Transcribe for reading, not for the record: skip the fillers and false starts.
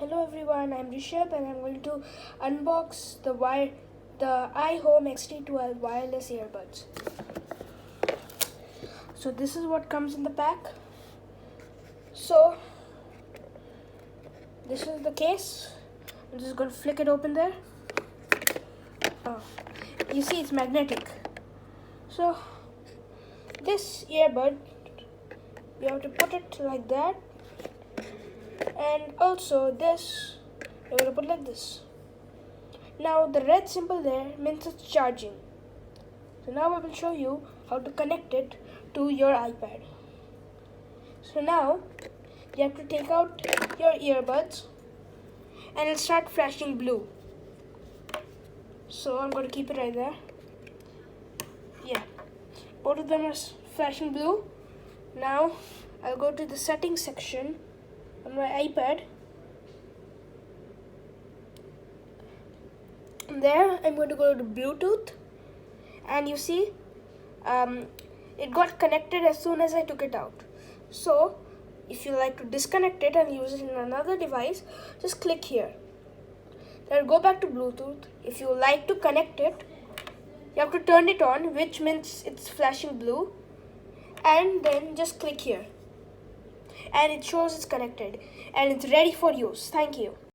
Hello everyone, I'm Rishabh and I'm going to unbox the iHome xt-12 wireless earbuds. So this is what comes in the pack. So this is the case. I'm just going to flick it open there. You see it's magnetic. So this earbud, you have to put it like that. And also this, you're going to put like this. Now the red symbol there means it's charging. So now I will show you how to connect it to your iPad. So now you have to take out your earbuds and it'll start flashing blue. So I'm going to keep it right there. Yeah, both of them are flashing blue. Now I'll go to the settings section on my iPad. And there I'm going to go to Bluetooth, and you see it got connected as soon as I took it out. So if you like to disconnect it and use it in another device, just click here. Then go back to Bluetooth. If you like to connect it, you have to turn it on, which means it's flashing blue, and then just click here and it shows it's connected and it's ready for use. Thank you.